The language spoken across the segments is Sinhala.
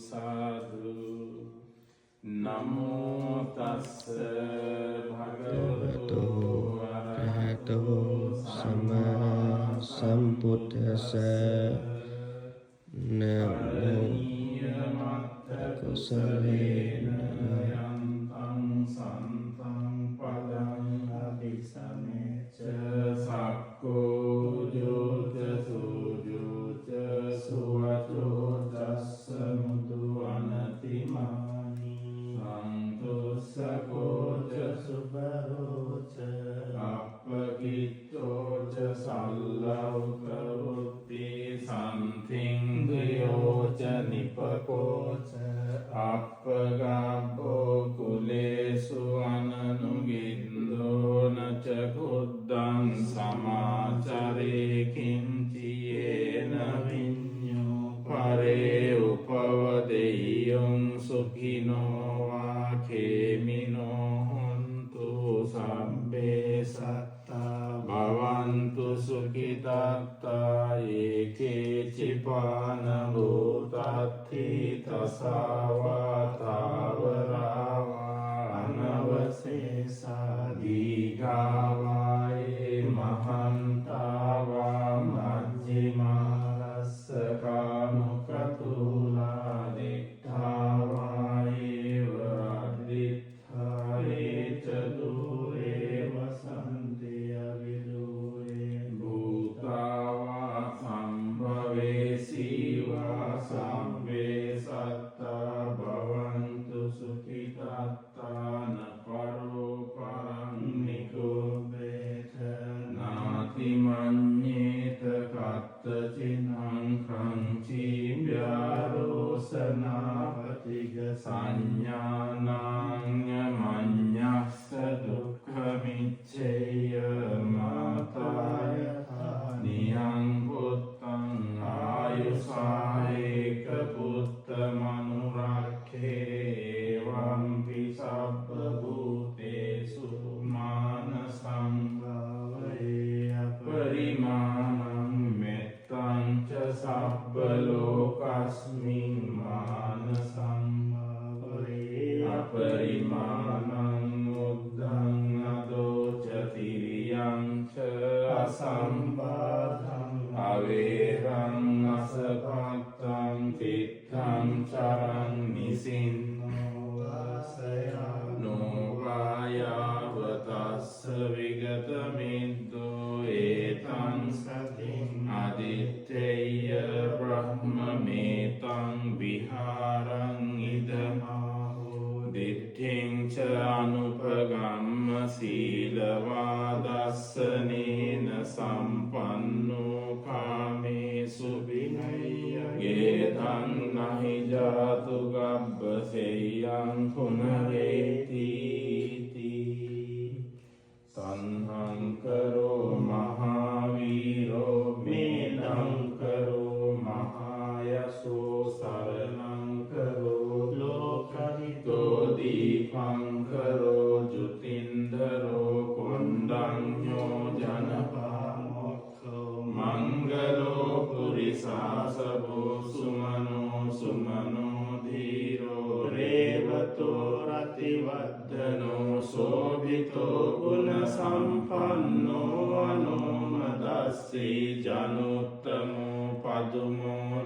සාදු නමෝ තස්ස භගවතු අරහතෝ සම්මා සම්බුද්දස්ස නමෝ කුසලේන යන්තං සන්තං පදං අபிසමෙච්ච සක්කෝ ජෝත සුජෝත සුවචෝ දස්ස මුදු අනතිමානි සන්තුස්සකෝච සුභරෝච අප්පකිච්චෝච සල්ලව්කවුත්ති සම්තිංගයෝච නිපකෝච අප්පගබ්බෝ කුලේසු අනනුගින්දෝ නච කුද්දං සමාචරේ කිංචියේන විඤ්ඤෝ පරේ උපවදෙය්‍යං සුඛිනෝ වා khේමිනෝ හොන්තු සම්බේ සත්තා භවන්තු සුඛිතාත්තා ඒකේ චිපාන භූතත්ථි තසාවා තාවරාවා අනවසේසා දීඝාවායේ මහන්තාවා මජ්ජිමාරස්සකානුකතුලා දිට්ඨාවායේ වද්දිත්ථායේ ච දුරේ වසන්තිය විදුරේ භූතාවා සම්භවේසීවා සම්වේ සත්තා භවන්තු සුඛිතාත්තාන පරෝ පරං නිකුබ්බේත නාති මඤ්ඤේත කත්තචිනං ඛංචීභ්‍යාරෝසනාපතිග සංඥානං මඤ්ඤස්ස දුක්ඛමිච්ඡේය මාතාය නියං පුත්තං ආයුසායේක පුත්ත මනුරක්ඛේ වම්පි සබ්බ භූතේසු මාන සංභාවේ අපරිමාණං මෙත්තං ච සබ්බ ලෝකස්මින් මාන සංභාවේ අපරිමාණං උද්ධං අදෝච තිරියං ච අසම්බාධං අවේරං අසපත්තං තිත්තං චරං නිසින්නෝ වාසයානෝ වායාවතස්ස විගත මිද්දෝ ඒතං සතින් අදිත්තේය බ්‍රහ්මමේතං විහාරං ඉදමාහෝ දිට්ඨිං ච අනුපගම්ම සීලවා දස්සනේන සම්පන්නෝ කාමේසු විනය්‍ය ගේතං නහි ජාතු ගබ්බසෙය්‍යං පුනරේති සංහං කරෝ මහාවීරෝ මේනං කරෝ මහායසෝ සරණං කරෝ ලෝකහිතෝ දීපං කරෝ ජුතින්දරෝ කොණ්ඩඤ්ඤෝ ජනපාමොක්ඛෝ මංගලෝ පුරිසාසවෝ සුමනෝ සුමනෝ ධීරෝ රේවතෝ රතිවද්දනෝ සෝභිතෝ ගුණ සම්පන්නෝ අනුමදස්සී ජනුත්තමෝ පදුමෝ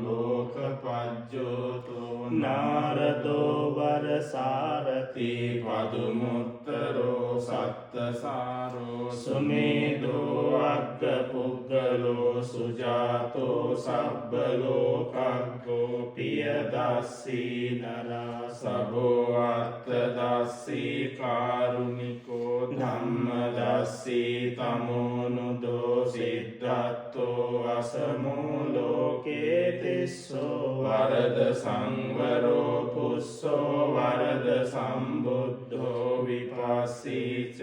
ලෝකපජ්ජෝතෝ නාරදෝ වරසාරති පදුමුත්තරෝ සත්තසාරෝ සුමේදෝ අග්ගපුග්ගලෝ සුජාතෝ සබ්බ ලෝකග්ගෝ පියදස්සී නරා සබෝ අත්තදස්සී කාරුණිකෝ ධම්මදස්සී තමෝනුදෝ සිද්ධත්තෝ අසමෝ ලෝකේ තිස්සෝ වරද සංවරෝ පුස්සෝ වරද සම්බුද්ධෝ විපස්සීච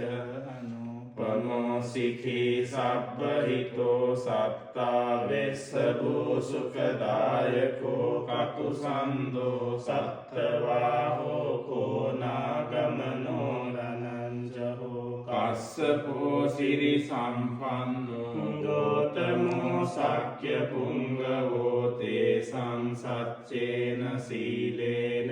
අනුපමෝ සිඛී සබ්බහිතෝ සත්තා වෙස්ස භූසුඛදායකෝ කකුසන්தோ සත්ත්වාහෝ කෝනාගමනෝ රනංජහෝ කස්සපෝ සිරි සම්පන්නෝ ගෝතමෝ සක්්‍ය පුංගවෝ තේ සංසච්චේන සීලේන